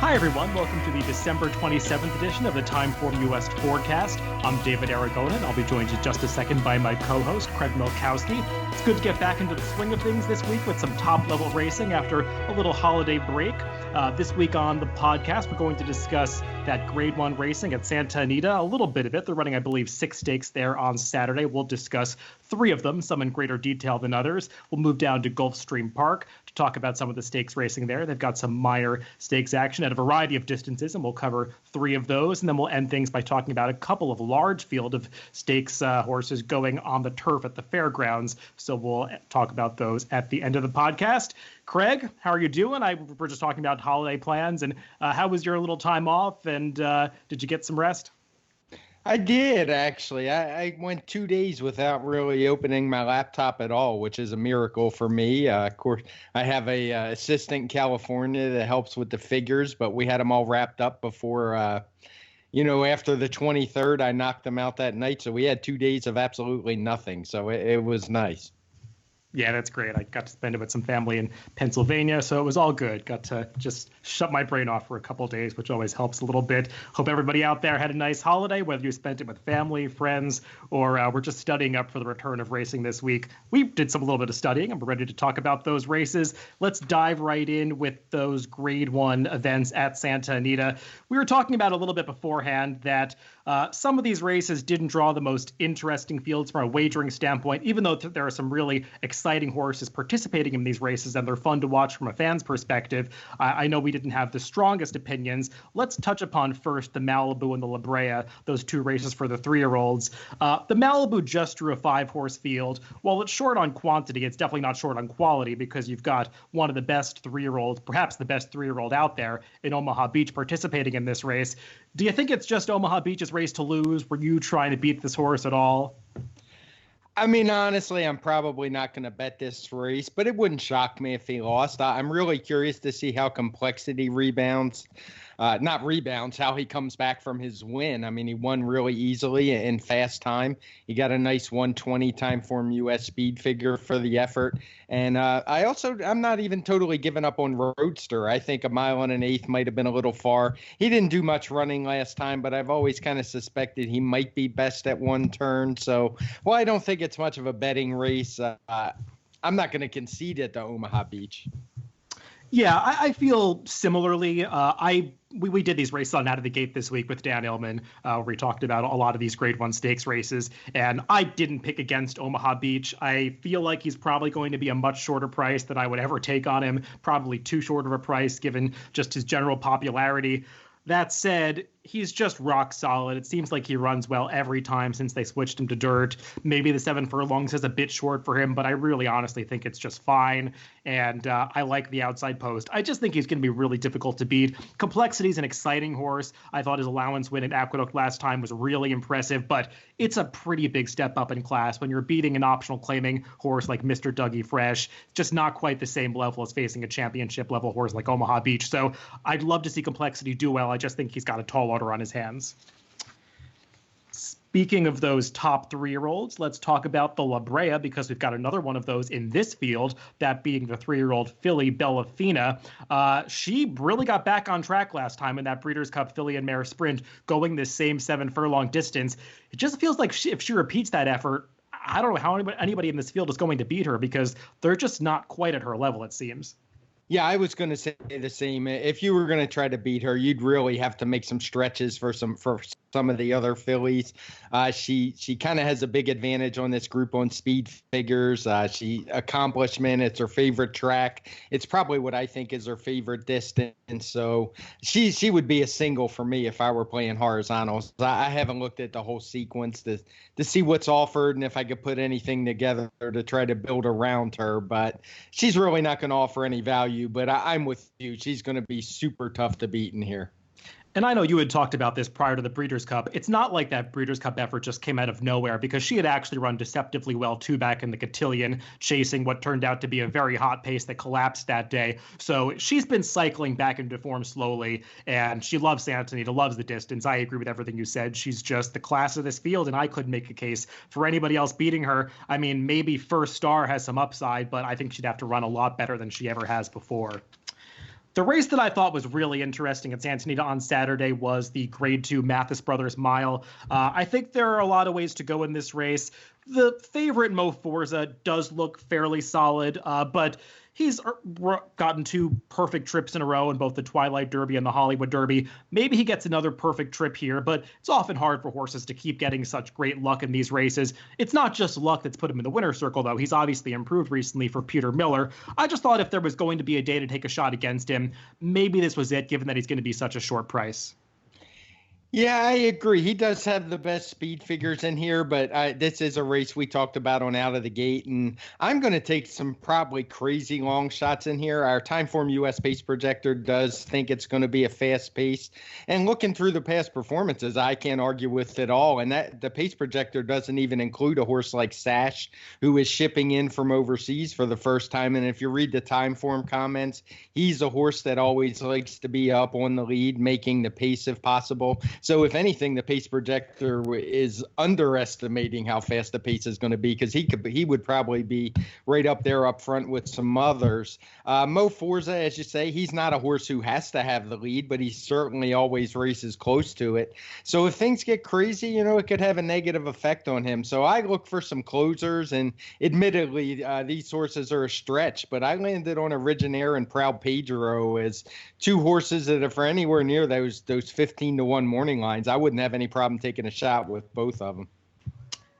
Hi, everyone. Welcome to the December 27th edition of the TimeformUS Forecast. I'm David Aragona, and I'll be joined in just a second by my co-host, Craig Milkowski. It's good to get back into the swing of things this week with some top-level racing after a little holiday break. This week on the podcast, we're going to discuss that Grade 1 racing at Santa Anita, a little bit of it. They're running, I believe, 6 stakes there on Saturday. We'll discuss 3 of them, some in greater detail than others. We'll move down to Gulfstream Park to talk about some of the stakes racing there. They've got some minor stakes action at a variety of distances, and we'll cover 3 of those. And then we'll end things by talking about a couple of large field of stakes horses going on the turf at the fairgrounds. So we'll talk about those at the end of the podcast. Craig, how are you doing? We're just talking about holiday plans, and how was your little time off, and did you get some rest? I did, actually. I went 2 days without really opening my laptop at all, which is a miracle for me. Of course, I have a assistant in California that helps with the figures, but we had them all wrapped up before, after the 23rd, I knocked them out that night. So we had 2 days of absolutely nothing. So it was nice. Yeah, that's great. I got to spend it with some family in Pennsylvania, so it was all good. Got to just shut my brain off for a couple of days, which always helps a little bit. Hope everybody out there had a nice holiday, whether you spent it with family, friends, or we're just studying up for the return of racing this week. We did a little bit of studying, and we're ready to talk about those races. Let's dive right in with those Grade 1 events at Santa Anita. We were talking about a little bit beforehand that some of these races didn't draw the most interesting fields from a wagering standpoint, even though there are some really exciting horses participating in these races and they're fun to watch from a fan's perspective. I know we didn't have the strongest opinions. Let's touch upon first the Malibu and the La Brea, those 2 races for the 3-year-olds. The Malibu just drew a 5-horse field. While it's short on quantity, it's definitely not short on quality because you've got one of the best 3-year-olds, perhaps the best 3-year-old out there in Omaha Beach participating in this race. Do you think it's just Omaha Beach's race to lose? Were you trying to beat this horse at all? I mean, honestly, I'm probably not going to bet this race, but it wouldn't shock me if he lost. I'm really curious to see how complexity rebounds. How he comes back from his win. I mean, he won really easily in fast time. He got a nice 120 TimeformUS speed figure for the effort. And I'm not even totally giving up on Roadster. I think 1 1/8 might have been a little far. He didn't do much running last time, but I've always kind of suspected he might be best at one turn. So, I don't think it's much of a betting race. I'm not going to concede at the Omaha Beach. Yeah, I feel similarly. We did these races on Out of the Gate this week with Dan Illman, where we talked about a lot of these Grade 1 stakes races, and I didn't pick against Omaha Beach. I feel like he's probably going to be a much shorter price than I would ever take on him, probably too short of a price given just his general popularity. That said, he's just rock solid. It seems like he runs well every time since they switched him to dirt. Maybe the 7 furlongs is a bit short for him, but I really honestly think it's just fine. And I like the outside post. I just think he's going to be really difficult to beat. Complexity's an exciting horse. I thought his allowance win at Aqueduct last time was really impressive, but it's a pretty big step up in class when you're beating an optional claiming horse like Mr. Dougie Fresh. Just not quite the same level as facing a championship level horse like Omaha Beach. So I'd love to see Complexity do well. I just think he's got a tall order on his hands. Speaking of those top 3-year-olds, let's talk about the La Brea because we've got another one of those in this field, that being the 3-year-old filly Bellafina. She really got back on track last time in that Breeders' Cup filly and mare sprint, going this same 7 furlong distance. It just feels like if she repeats that effort, I don't know how anybody in this field is going to beat her because they're just not quite at her level, it seems. Yeah, I was going to say the same. If you were going to try to beat her, you'd really have to make some stretches for some of the other fillies. She kind of has a big advantage on this group on speed figures. Accomplishment, it's her favorite track. It's probably what I think is her favorite distance. So she would be a single for me if I were playing horizontals. I haven't looked at the whole sequence to see what's offered and if I could put anything together to try to build around her. But she's really not going to offer any value. But I'm with you. She's going to be super tough to beat in here. And I know you had talked about this prior to the Breeders' Cup. It's not like that Breeders' Cup effort just came out of nowhere because she had actually run deceptively well, too, back in the cotillion, chasing what turned out to be a very hot pace that collapsed that day. So she's been cycling back into form slowly, and she loves Santa Anita, loves the distance. I agree with everything you said. She's just the class of this field, and I couldn't make a case for anybody else beating her. I mean, maybe First Star has some upside, but I think she'd have to run a lot better than she ever has before. The race that I thought was really interesting at Santa Anita on Saturday was the Grade 2 Mathis Brothers Mile. I think there are a lot of ways to go in this race. The favorite, Mo Forza, does look fairly solid, but he's gotten 2 perfect trips in a row in both the Twilight Derby and the Hollywood Derby. Maybe he gets another perfect trip here, but it's often hard for horses to keep getting such great luck in these races. It's not just luck that's put him in the winner's circle, though. He's obviously improved recently for Peter Miller. I just thought if there was going to be a day to take a shot against him, maybe this was it, given that he's going to be such a short price. Yeah, I agree. He does have the best speed figures in here, but this is a race we talked about on Out of the Gate, and I'm going to take some probably crazy long shots in here. Our TimeformUS pace projector does think it's going to be a fast pace, and looking through the past performances, I can't argue with it all. And that the pace projector doesn't even include a horse like Sash, who is shipping in from overseas for the first time. And if you read the Timeform comments, he's a horse that always likes to be up on the lead, making the pace if possible. So if anything, the pace projector is underestimating how fast the pace is going to be, because he would probably be right up there up front with some others. Mo Forza, as you say, he's not a horse who has to have the lead, but he certainly always races close to it. So if things get crazy, it could have a negative effect on him. So I look for some closers, and admittedly, these horses are a stretch, but I landed on Originaire and Proud Pedro as 2 horses that if are anywhere near those 15-1 morning lines, I wouldn't have any problem taking a shot with both of them.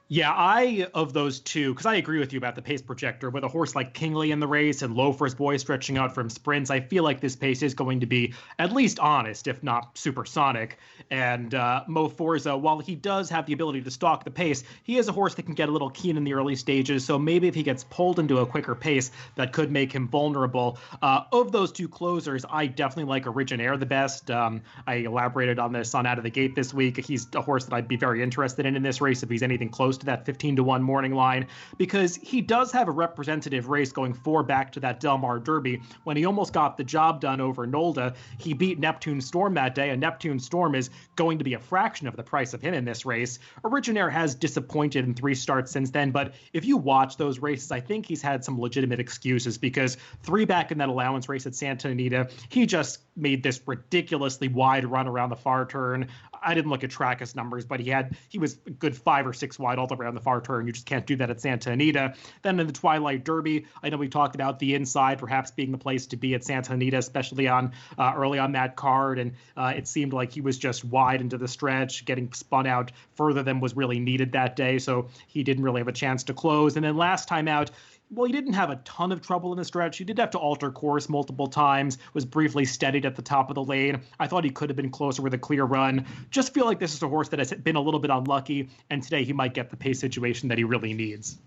Yeah, of those 2, because I agree with you about the pace projector, with a horse like Kingley in the race and Loafer's Boy stretching out from sprints, I feel like this pace is going to be at least honest, if not supersonic. And Mo Forza, while he does have the ability to stalk the pace, he is a horse that can get a little keen in the early stages, so maybe if he gets pulled into a quicker pace, that could make him vulnerable. Of those 2 closers, I definitely like Originaire the best. I elaborated on this on Out of the Gate this week. He's a horse that I'd be very interested in this race if he's anything close to that 15-1 morning line, because he does have a representative race going 4 back to that Del Mar Derby when he almost got the job done over Nolda. He beat Neptune Storm that day, and Neptune Storm is going to be a fraction of the price of him in this race. Originaire has disappointed in 3 starts since then, but if you watch those races, I think he's had some legitimate excuses, because 3 back in that allowance race at Santa Anita, he just made this ridiculously wide run around the far turn. I didn't look at Trackus numbers, but he was a good 5 or 6 wide all around the far turn. You just can't do that at Santa Anita. Then in the Twilight Derby, I know we talked about the inside perhaps being the place to be at Santa Anita, especially on early on that card, and it seemed like he was just wide into the stretch, getting spun out further than was really needed that day, so he didn't really have a chance to close. And then last time out, well, he didn't have a ton of trouble in the stretch. He did have to alter course multiple times, was briefly steadied at the top of the lane. I thought he could have been closer with a clear run. Just feel like this is a horse that has been a little bit unlucky, and today he might get the pace situation that he really needs.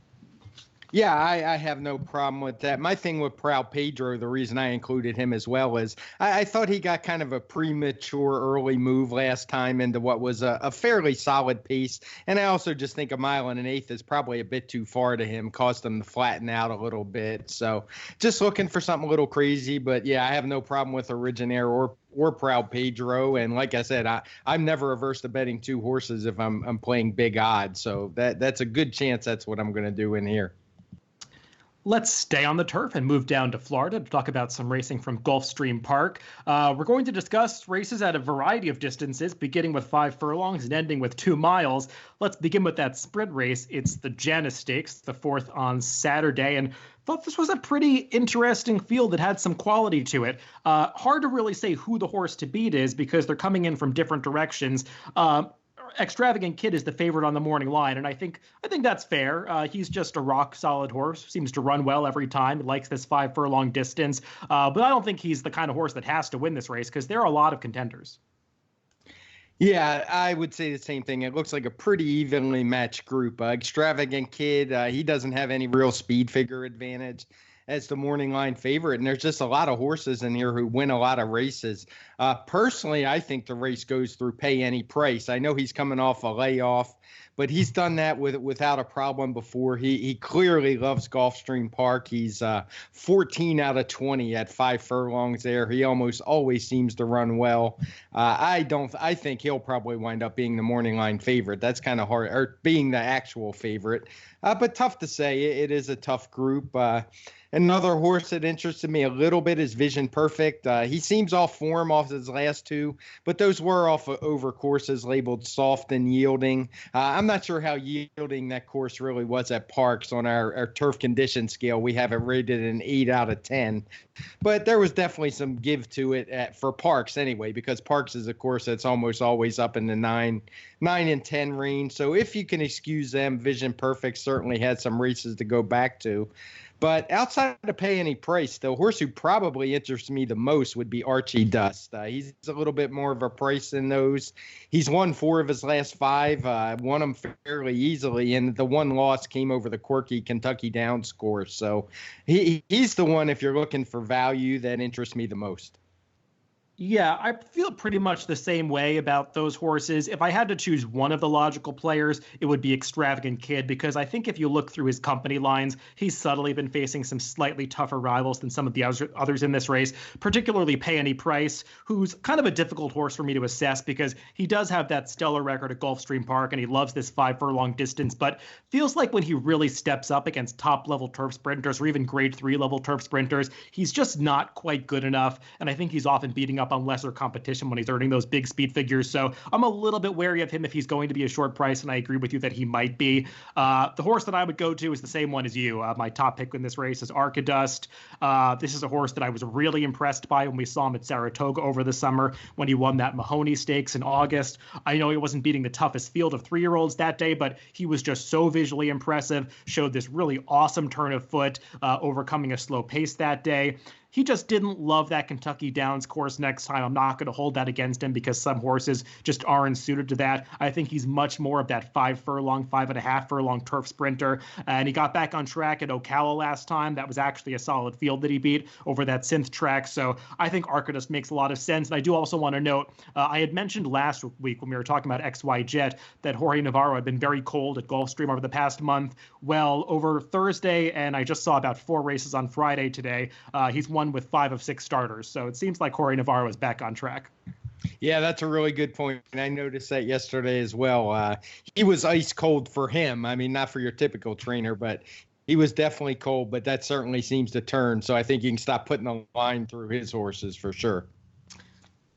Yeah, I have no problem with that. My thing with Proud Pedro, the reason I included him as well, is I thought he got kind of a premature early move last time into what was a fairly solid pace. And I also just think 1 1/8 is probably a bit too far to him, caused him to flatten out a little bit. So just looking for something a little crazy. But yeah, I have no problem with Originaire or Proud Pedro. And like I said, I'm never averse to betting 2 horses if I'm playing big odds. So that's a good chance that's what I'm going to do in here. Let's stay on the turf and move down to Florida to talk about some racing from Gulfstream Park. We're going to discuss races at a variety of distances, beginning with 5 furlongs and ending with 2 miles. Let's begin with that sprint race. It's the Janus Stakes, the 4th on Saturday, and thought this was a pretty interesting field that had some quality to it. Hard to really say who the horse to beat is because they're coming in from different directions. Extravagant Kid is the favorite on the morning line, and I think that's fair. He's just a rock solid horse, seems to run well every time, likes this 5 furlong distance, but I don't think he's the kind of horse that has to win this race because there are a lot of contenders. Yeah, I would say the same thing. It looks like a pretty evenly matched group. Extravagant Kid, he doesn't have any real speed figure advantage as the morning line favorite. And there's just a lot of horses in here who win a lot of races. Personally, I think the race goes through pay any price. I know he's coming off a layoff, but he's done that without a problem before. He clearly loves Gulfstream Park. He's 14 out of 20 at 5 furlongs there. He almost always seems to run well. I think he'll probably wind up being the morning line favorite. That's kind of hard, or being the actual favorite. But tough to say. It is a tough group. Another horse that interested me a little bit is Vision Perfect. He seems off form off his last two, but those were off over courses labeled soft and yielding. I'm not sure how yielding that course really was at Parks on our turf condition scale. We have it rated an 8 out of 10, but there was definitely some give to it for Parks anyway, because Parks is a course that's almost always up in the 9 and 10 range. So if you can excuse them, Vision Perfect certainly had some races to go back to. But outside of pay any price, the horse who probably interests me the most would be Archie Dust. He's a little bit more of a price than those. He's won 4 of his last 5, won them fairly easily, and the one loss came over the quirky Kentucky Downs course. So he's the one, if you're looking for value, that interests me the most. Yeah, I feel pretty much the same way about those horses. If I had to choose one of the logical players, it would be Extravagant Kid, because I think if you look through his company lines, he's subtly been facing some slightly tougher rivals than some of the others in this race, particularly Pay Any Price, who's kind of a difficult horse for me to assess because he does have that stellar record at Gulfstream Park and he loves this 5-furlong distance, but feels like when he really steps up against top-level turf sprinters or even grade 3 level turf sprinters, he's just not quite good enough, and I think he's often beating up on lesser competition when he's earning those big speed figures. So I'm a little bit wary of him if he's going to be a short price, and I agree with you that he might be. The horse that I would go to is the same one as you. My top pick in this race is Archidust. This is a horse that I was really impressed by when we saw him at Saratoga over the summer when he won that Mahoney Stakes in August. I know he wasn't beating the toughest field of 3-year-olds that day, but he was just so visually impressive, showed this really awesome turn of foot, overcoming a slow pace that day. He just didn't love that Kentucky Downs course next time. I'm not going to hold that against him because some horses just aren't suited to that. I think he's much more of that 5-furlong, 5.5-furlong turf sprinter. And he got back on track at Ocala last time. That was actually a solid field that he beat over that synth track. So I think Arcadus makes a lot of sense. And I do also want to note, I had mentioned last week when we were talking about XY Jet that Jorge Navarro had been very cold at Gulfstream over the past month. Well, over Thursday, and I just saw about 4 races on Friday today, he's won with 5 of 6 starters. So it seems like Jorge Navarro is back on track. Yeah, that's a really good point. And I noticed that yesterday as well. He was ice cold for him. I mean, not for your typical trainer, but he was definitely cold, but that certainly seems to turn. So I think you can stop putting a line through his horses for sure.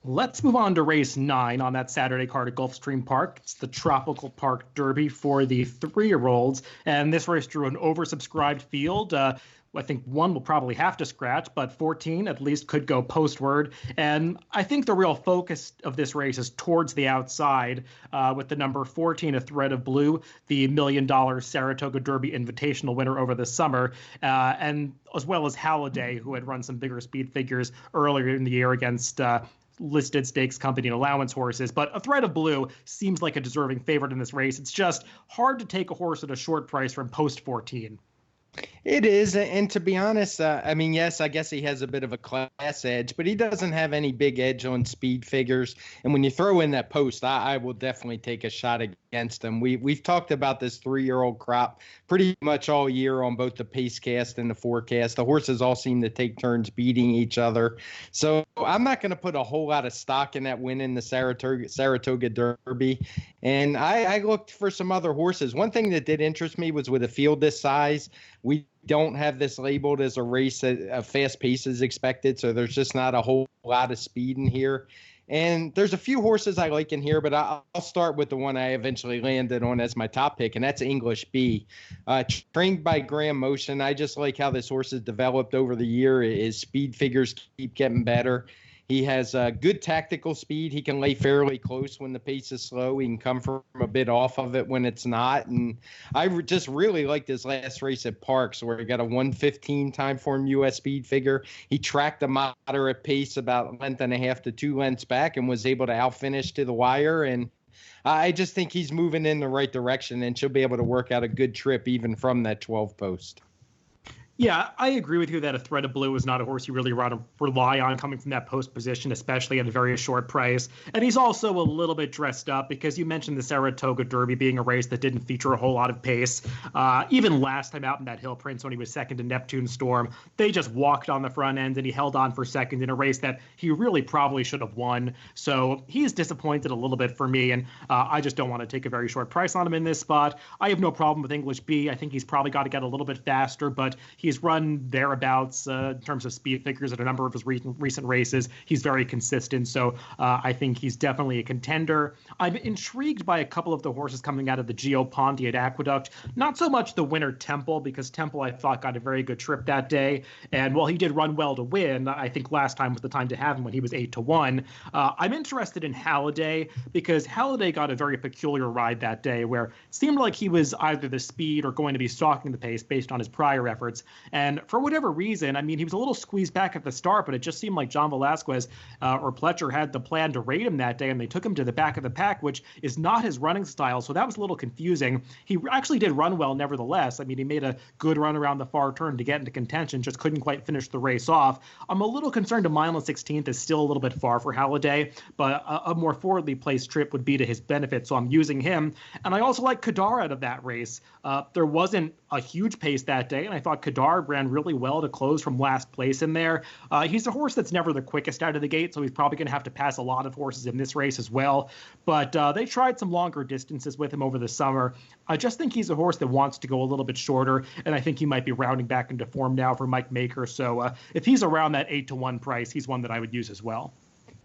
Let's move on to race 9 on that Saturday card at Gulfstream Park. It's the Tropical Park Derby for the 3-year-olds. And this race drew an oversubscribed field. I think 1 will probably have to scratch, but 14 at least could go postward. And I think the real focus of this race is towards the outside with the number 14, A Thread of Blue, the $1 million Saratoga Derby Invitational winner over the summer, and as well as Halliday, who had run some bigger speed figures earlier in the year against listed stakes company and allowance horses. But A Thread of Blue seems like a deserving favorite in this race. It's just hard to take a horse at a short price from post 14. It is, and to be honest, I mean, yes, I guess he has a bit of a class edge, but he doesn't have any big edge on speed figures. And when you throw in that post, I will definitely take a shot against him. We've talked about this 3-year-old crop pretty much all year on both the Pacecast and the Forecast. The horses all seem to take turns beating each other. So I'm not going to put a whole lot of stock in that win in the Saratoga Derby. And I looked for some other horses. One thing that did interest me was with a field this size, we don't have this labeled as a race that a fast pace is expected, so there's just not a whole lot of speed in here. And there's a few horses I like in here, but I'll start with the one I eventually landed on as my top pick, and that's English B. Trained by Graham Motion, I just like how this horse has developed over the year. His speed figures keep getting better. He has good tactical speed. He can lay fairly close when the pace is slow. He can come from a bit off of it when it's not. And I just really liked his last race at Parks where he got a 1:15 TimeformUS speed figure. He tracked a moderate pace about 1.5 to 2 lengths back and was able to outfinish to the wire. And I just think he's moving in the right direction and she'll be able to work out a good trip even from that 12 post. Yeah, I agree with you that A Thread of Blue is not a horse you really want to rely on coming from that post position, especially at a very short price. And he's also a little bit dressed up because you mentioned the Saratoga Derby being a race that didn't feature a whole lot of pace. Even last time out in that Hill Prince when he was second to Neptune Storm, they just walked on the front end and he held on for second in a race that he really probably should have won. So he's disappointed a little bit for me, and I just don't want to take a very short price on him in this spot. I have no problem with English B. I think he's probably got to get a little bit faster, but he's run thereabouts in terms of speed figures at a number of his recent races. He's very consistent, so I think he's definitely a contender. I'm intrigued by a couple of the horses coming out of the Gio Pontiac Aqueduct. Not so much the winner Temple, because Temple, I thought, got a very good trip that day. And while he did run well to win, I think last time was the time to have him when he was 8-1. I'm interested in Halliday because Halliday got a very peculiar ride that day where it seemed like he was either the speed or going to be stalking the pace based on his prior efforts. And for whatever reason, I mean, he was a little squeezed back at the start, but it just seemed like John Velasquez or Pletcher had the plan to rate him that day, and they took him to the back of the pack, which is not his running style. So that was a little confusing. He actually did run well nevertheless. I mean, he made a good run around the far turn to get into contention, just couldn't quite finish the race off. I'm a little concerned a mile and 16th is still a little bit far for Halliday, but a more forwardly placed trip would be to his benefit, so I'm using him. And I also like Kadar out of that race. There wasn't a huge pace that day, and I thought Kadar ran really well to close from last place in there. He's a horse that's never the quickest out of the gate, so he's probably going to have to pass a lot of horses in this race as well. But they tried some longer distances with him over the summer. I just think he's a horse that wants to go a little bit shorter, and I think he might be rounding back into form now for Mike Maker. So if he's around that 8-1 price, he's one that I would use as well.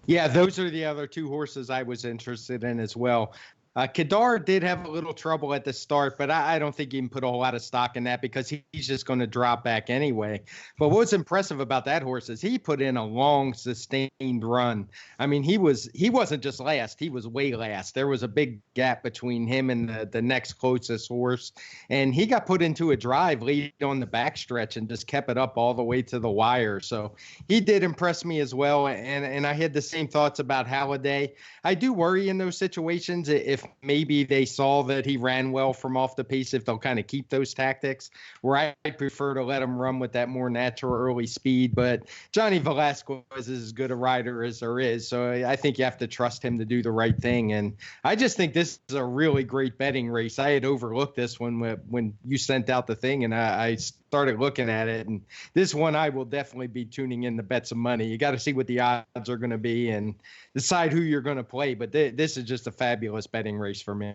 Yeah, those are the other two horses I was interested in as well. Kadar did have a little trouble at the start, but I don't think you can put a whole lot of stock in that because he's just going to drop back anyway. But what's impressive about that horse is he put in a long, sustained run. I mean, he wasn't just last; he was way last. There was a big gap between him and the next closest horse, and he got put into a drive lead on the backstretch and just kept it up all the way to the wire. So he did impress me as well, and I had the same thoughts about Halliday. I do worry in those situations if maybe they saw that he ran well from off the pace, if they'll kind of keep those tactics, where I prefer to let him run with that more natural early speed. But Johnny Velasquez is as good a rider as there is, so I think you have to trust him to do the right thing. And I just think this is a really great betting race. I had overlooked this one when you sent out the thing, and I started looking at it. And this one I will definitely be tuning in to bet some money. You got to see what the odds are going to be and decide who you're going to play. But this is just a fabulous betting race for me.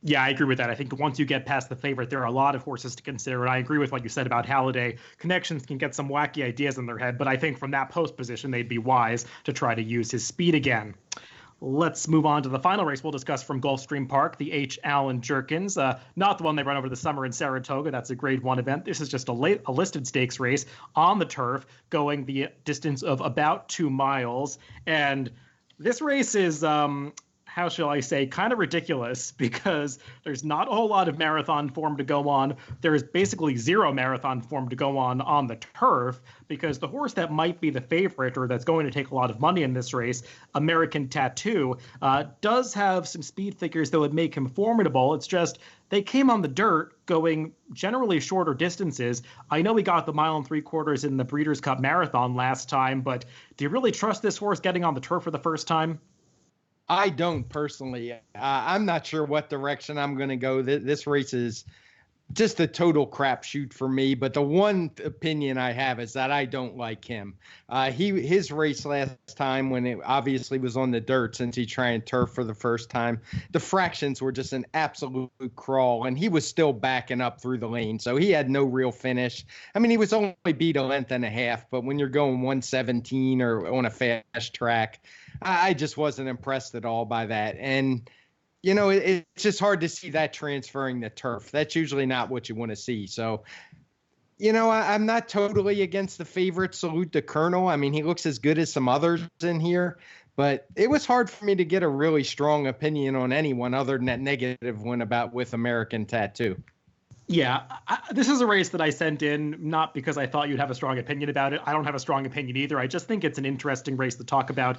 Yeah, I agree with that. I think once you get past the favorite, there are a lot of horses to consider. And I agree with what you said about Halliday. Connections can get some wacky ideas in their head, but I think from that post position, they'd be wise to try to use his speed again. Let's move on to the final race we'll discuss from Gulfstream Park, the H. Allen Jerkins. Not the one they run over the summer in Saratoga. That's a Grade 1 event. This is just a listed stakes race on the turf, going the distance of about 2 miles. And this race is, how shall I say, kind of ridiculous because there's not a whole lot of marathon form to go on. There's basically zero marathon form to go on the turf because the horse that might be the favorite or that's going to take a lot of money in this race, American Tattoo, does have some speed figures that would make him formidable. It's just they came on the dirt going generally shorter distances. I know he got the 1 3/4 in the Breeders' Cup Marathon last time, but do you really trust this horse getting on the turf for the first time? I don't personally. I'm not sure what direction I'm going to go. This race is just a total crapshoot for me. But the one opinion I have is that I don't like him. His race last time when it obviously was on the dirt, since he tried turf for the first time, the fractions were just an absolute crawl, and he was still backing up through the lane. So he had no real finish. I mean, he was only beat a length and a half, but when you're going 117 or on a fast track, I just wasn't impressed at all by that. And, you know, it's just hard to see that transferring to turf. That's usually not what you want to see. So, you know, I'm not totally against the favorite, Salute the Colonel. I mean, he looks as good as some others in here. But it was hard for me to get a really strong opinion on anyone other than that negative one with American Tattoo. Yeah, this is a race that I sent in not because I thought you'd have a strong opinion about it. I don't have a strong opinion either. I just think it's an interesting race to talk about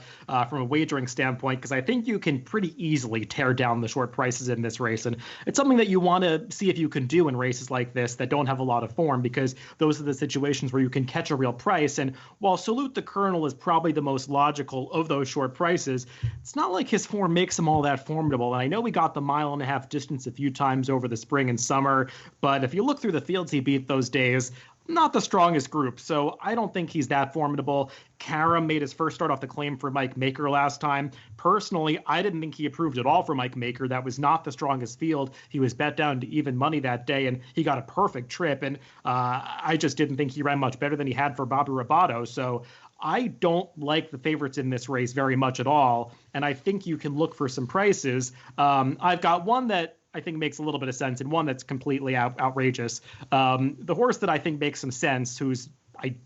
from a wagering standpoint because I think you can pretty easily tear down the short prices in this race. And it's something that you want to see if you can do in races like this that don't have a lot of form because those are the situations where you can catch a real price. And while Salute the Colonel is probably the most logical of those short prices, it's not like his form makes him all that formidable. And I know we got the 1.5 mile distance a few times over the spring and summer, but if you look through the fields he beat those days, not the strongest group, so I don't think he's that formidable. Karam made his first start off the claim for Mike Maker last time. Personally, I didn't think he approved at all for Mike Maker. That was not the strongest field. He was bet down to even money that day, and he got a perfect trip. And I just didn't think he ran much better than he had for Bobby Roboto. So I don't like the favorites in this race very much at all. And I think you can look for some prices. I've got one that I think makes a little bit of sense and one that's completely outrageous. The horse that I think makes some sense, who's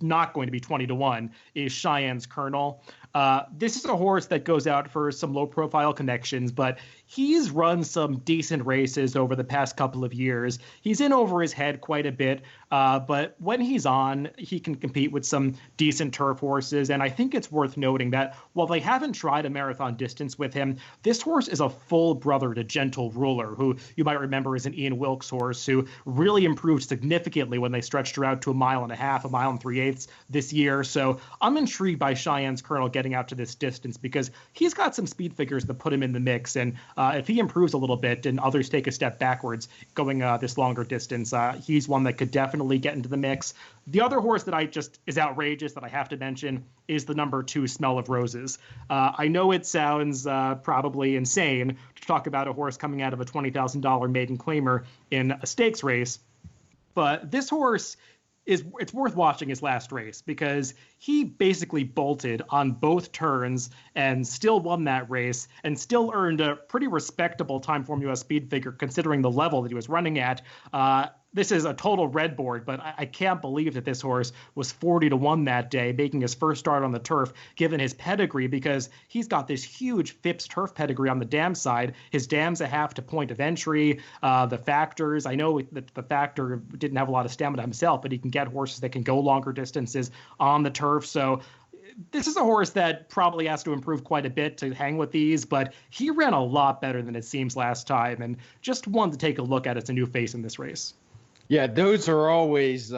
not going to be 20-1, is Cheyenne's Colonel. This is a horse that goes out for some low-profile connections, but he's run some decent races over the past couple of years. He's in over his head quite a bit, but when he's on, he can compete with some decent turf horses, and I think it's worth noting that while they haven't tried a marathon distance with him, this horse is a full brother to Gentle Ruler, who you might remember is an Ian Wilkes horse who really improved significantly when they stretched her out to 1.5 miles, 1 3/8 this year. So I'm intrigued by Cheyenne's Colonel getting out to this distance because he's got some speed figures that put him in the mix. And if he improves a little bit and others take a step backwards going this longer distance, he's one that could definitely get into the mix. The other horse that is outrageous that I have to mention is the number 2 Smell of Roses. I know it sounds probably insane to talk about a horse coming out of a $20,000 maiden claimer in a stakes race, but this horse it's worth watching his last race because he basically bolted on both turns and still won that race and still earned a pretty respectable TimeformUS speed figure considering the level that he was running at. This is a total red board, but I can't believe that this horse was 40-1 that day, making his first start on the turf, given his pedigree, because he's got this huge Phipps turf pedigree on the dam side. His dam's a half to point of entry. The factors, I know that the factor didn't have a lot of stamina himself, but he can get horses that can go longer distances on the turf. So this is a horse that probably has to improve quite a bit to hang with these, but he ran a lot better than it seems last time, and just one to take a look at as a new face in this race. Yeah, those are always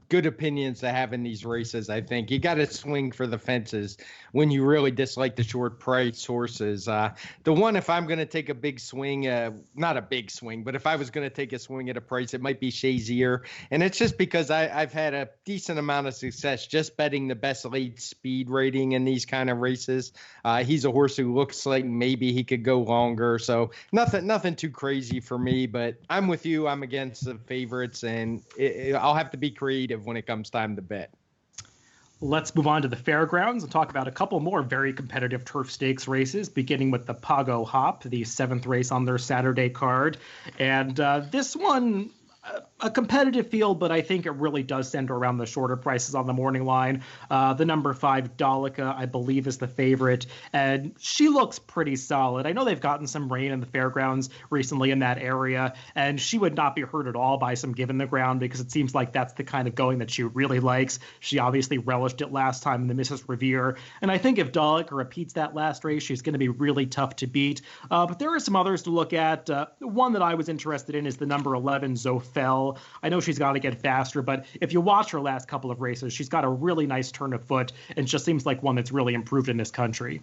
good opinions to have in these races, I think. You got to swing for the fences when you really dislike the short price horses. The one, if I'm going to take a big swing, not a big swing, but if I was going to take a swing at a price, it might be Shazier. And it's just because I've had a decent amount of success just betting the best late speed rating in these kind of races. He's a horse who looks like maybe he could go longer. So nothing too crazy for me, but I'm with you. I'm against the favorites. And I'll have to be creative when it comes time to bet. Let's move on to the fairgrounds and talk about a couple more very competitive turf stakes races, beginning with the Pago Hop, the 7th race on their Saturday card. And this one, a competitive field, but I think it really does center around the shorter prices on the morning line. The number 5 Dolica, I believe, is the favorite, and she looks pretty solid. I know they've gotten some rain in the fairgrounds recently in that area, and she would not be hurt at all by some given the ground because it seems like that's the kind of going that she really likes. She obviously relished it last time in the Mrs. Revere, and I think if Dolica repeats that last race, she's going to be really tough to beat. But there are some others to look at. One that I was interested in is the number 11 Zofel. I know she's got to get faster, but if you watch her last couple of races, she's got a really nice turn of foot and just seems like one that's really improved in this country.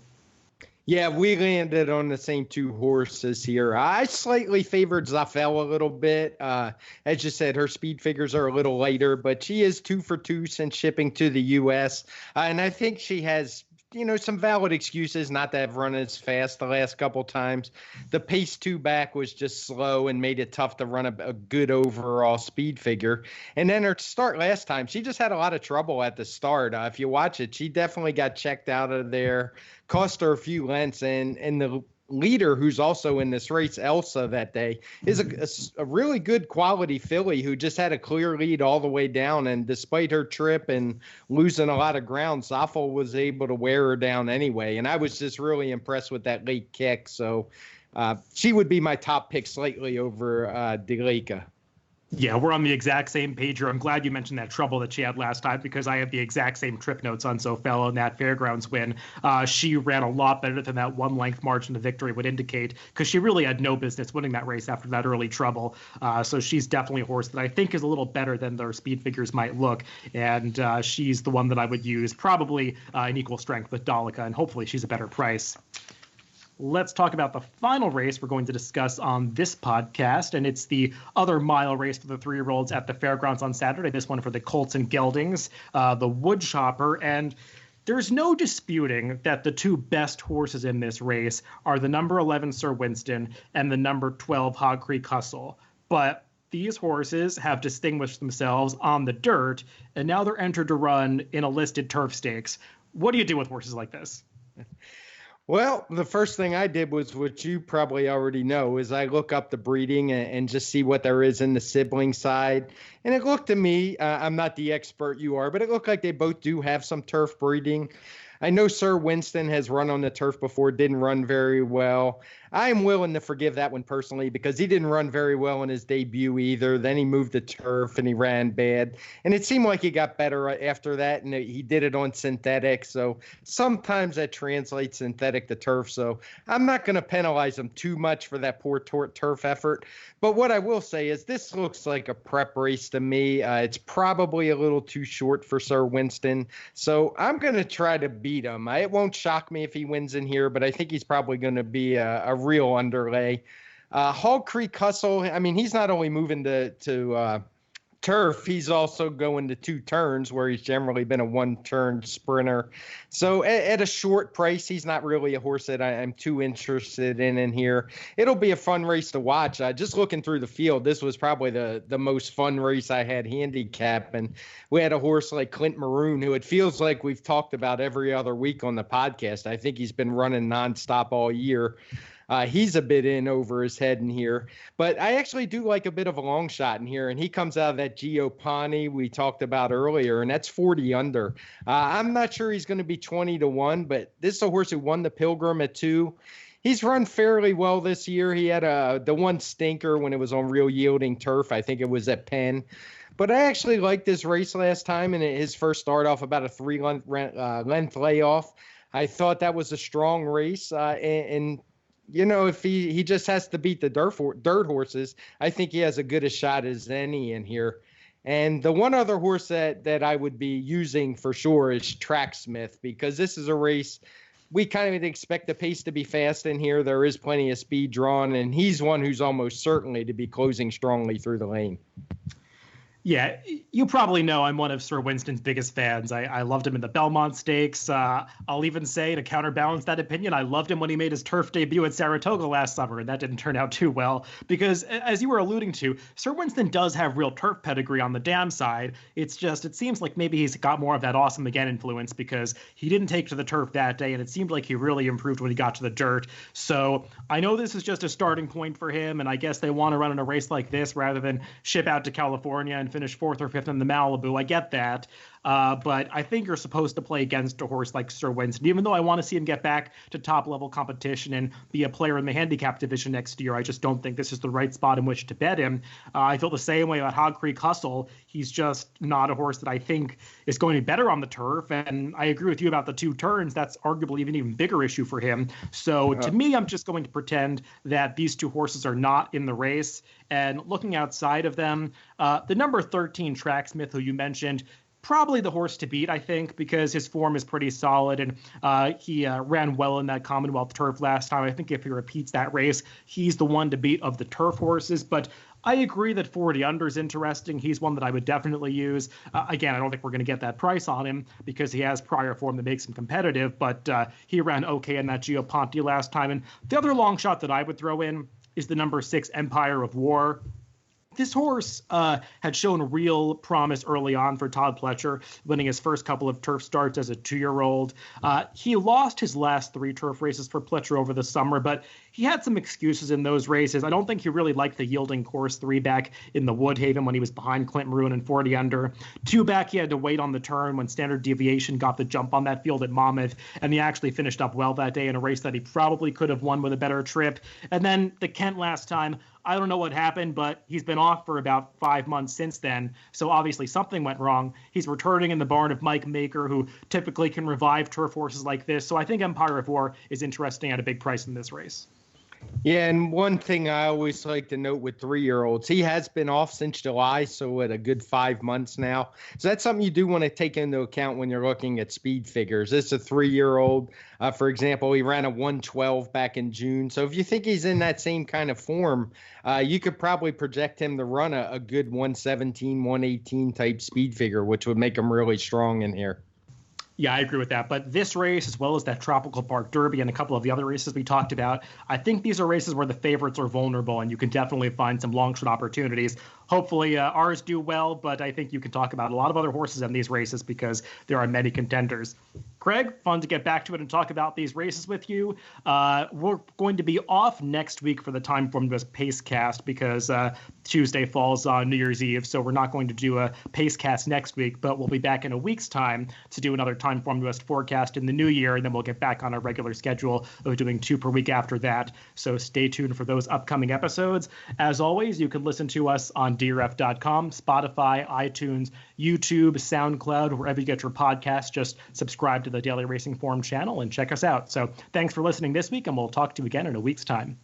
Yeah, we landed on the same 2 horses here. I slightly favored Zofel a little bit. As you said, her speed figures are a little lighter, but she is 2 for 2 since shipping to the U.S. And I think she has some valid excuses not to have run as fast the last couple times. The pace 2 back was just slow and made it tough to run a good overall speed figure. And then her start last time, she just had a lot of trouble at the start. If you watch it, she definitely got checked out of there, cost her a few lengths, and the leader, who's also in this race, Elsa, that day, is a really good quality filly who just had a clear lead all the way down. And despite her trip and losing a lot of ground, Zofel was able to wear her down anyway. And I was just really impressed with that late kick. So she would be my top pick slightly over Delica. Yeah, we're on the exact same page here. I'm glad you mentioned that trouble that she had last time because I have the exact same trip notes on Zofel in that fairgrounds win. She ran a lot better than that 1 length margin of victory would indicate because she really had no business winning that race after that early trouble. So she's definitely a horse that I think is a little better than their speed figures might look. And she's the one that I would use probably in equal strength with Dolica, and hopefully she's a better price. let's talk about the final race we're going to discuss on this podcast, and it's the other mile race for the 3-year-olds at the fairgrounds on Saturday. This one for the colts and geldings, the wood chopper, and there's no disputing that the two best horses in this race are the number 11 Sir Winston and the number 12 Hog Creek Hustle. But these horses have distinguished themselves on the dirt, and now they're entered to run in a listed turf stakes. What do you do with horses like this? Well, the first thing I did was what you probably already know is I look up the breeding and just see what there is in the sibling side. And it looked to me, I'm not the expert you are, but it looked like they both do have some turf breeding. I know Sir Winston has run on the turf before, didn't run very well. I am willing to forgive that one personally because he didn't run very well in his debut either. Then he moved to turf and he ran bad. And it seemed like he got better after that, and he did it on synthetic. So sometimes that translates synthetic to turf. So I'm not going to penalize him too much for that poor turf effort. But what I will say is this looks like a prep race to me. It's probably a little too short for Sir Winston. So I'm going to try to beat him. It won't shock me if he wins in here, but I think he's probably going to be a real underlay. Hog Creek Hustle, I mean, he's not only moving to turf, he's also going to 2 turns where he's generally been a 1-turn sprinter. So at a short price, he's not really a horse that I'm too interested in here. It'll be a fun race to watch. Just looking through the field, this was probably the most fun race I had handicap. And we had a horse like Clint Maroon, who it feels like we've talked about every other week on the podcast. I think he's been running nonstop all year. He's a bit in over his head in here, but I actually do like a bit of a long shot in here, and he comes out of that Giopani we talked about earlier, and that's 40 under. I'm not sure he's going to be 20-1, but this is a horse who won the Pilgrim at 2. He's run fairly well this year. He had the one stinker when it was on real yielding turf. I think it was at Penn. But I actually liked this race last time, and his first start off about a 3-length layoff. I thought that was a strong race, and you know, if he just has to beat the dirt horses, I think he has as good a shot as any in here. And the one other horse that I would be using for sure is Tracksmith, because this is a race we kind of expect the pace to be fast in here. There is plenty of speed drawn, and he's one who's almost certainly to be closing strongly through the lane. Yeah, you probably know I'm one of Sir Winston's biggest fans. I loved him in the Belmont Stakes. I'll even say, to counterbalance that opinion, I loved him when he made his turf debut at Saratoga last summer, and that didn't turn out too well because, as you were alluding to, Sir Winston does have real turf pedigree on the dam side. It's just, it seems like maybe he's got more of that Awesome Again influence because he didn't take to the turf that day, and it seemed like he really improved when he got to the dirt. So I know this is just a starting point for him, and I guess they want to run in a race like this rather than ship out to California and finish 4th or 5th in the Malibu. I get that. But I think you're supposed to play against a horse like Sir Winston. Even though I want to see him get back to top-level competition and be a player in the handicap division next year, I just don't think this is the right spot in which to bet him. I feel the same way about Hog Creek Hustle. He's just not a horse that I think is going to be better on the turf. And I agree with you about the 2 turns. That's arguably an even bigger issue for him. So to me, I'm just going to pretend that these 2 horses are not in the race. And looking outside of them, the number 13 Tracksmith, who you mentioned, probably the horse to beat, I think, because his form is pretty solid, and he ran well in that Commonwealth turf last time. I think if he repeats that race, he's the one to beat of the turf horses. But I agree that 40 under is interesting. He's one that I would definitely use. Again, I don't think we're going to get that price on him because he has prior form that makes him competitive, but he ran okay in that Giopante last time. And the other long shot that I would throw in is the number 6 Empire of War. This horse had shown real promise early on for Todd Pletcher, winning his first couple of turf starts as a 2-year-old. He lost his last 3 turf races for Pletcher over the summer, but he had some excuses in those races. I don't think he really liked the yielding course 3 back in the Woodhaven when he was behind Clint Maroon and 40 under. 2 back, he had to wait on the turn when Standard Deviation got the jump on that field at Monmouth, and he actually finished up well that day in a race that he probably could have won with a better trip. And then the Kent last time, I don't know what happened, but he's been off for about 5 months since then. So obviously something went wrong. He's returning in the barn of Mike Maker, who typically can revive turf horses like this. So I think Empire of War is interesting at a big price in this race. Yeah, and one thing I always like to note with 3-year-olds, he has been off since July, so at a good 5 months now. So that's something you do want to take into account when you're looking at speed figures. It's a 3-year-old. For example, he ran a 112 back in June. So if you think he's in that same kind of form, you could probably project him to run a good 117, 118 type speed figure, which would make him really strong in here. Yeah, I agree with that. But this race, as well as that Tropical Park Derby and a couple of the other races we talked about, I think these are races where the favorites are vulnerable, and you can definitely find some long shot opportunities. Hopefully ours do well, but I think you can talk about a lot of other horses in these races because there are many contenders. Craig, fun to get back to it and talk about these races with you. We're going to be off next week for the TimeformUS Pacecast because Tuesday falls on New Year's Eve, so we're not going to do a Pacecast next week, but we'll be back in a week's time to do another TimeformUS Forecast in the new year, and then we'll get back on our regular schedule of doing 2 per week after that. So stay tuned for those upcoming episodes. As always, you can listen to us on drf.com, Spotify, iTunes, YouTube, SoundCloud, wherever you get your podcasts. Just subscribe to the Daily Racing Forum channel and check us out. So thanks for listening this week, and we'll talk to you again in a week's time.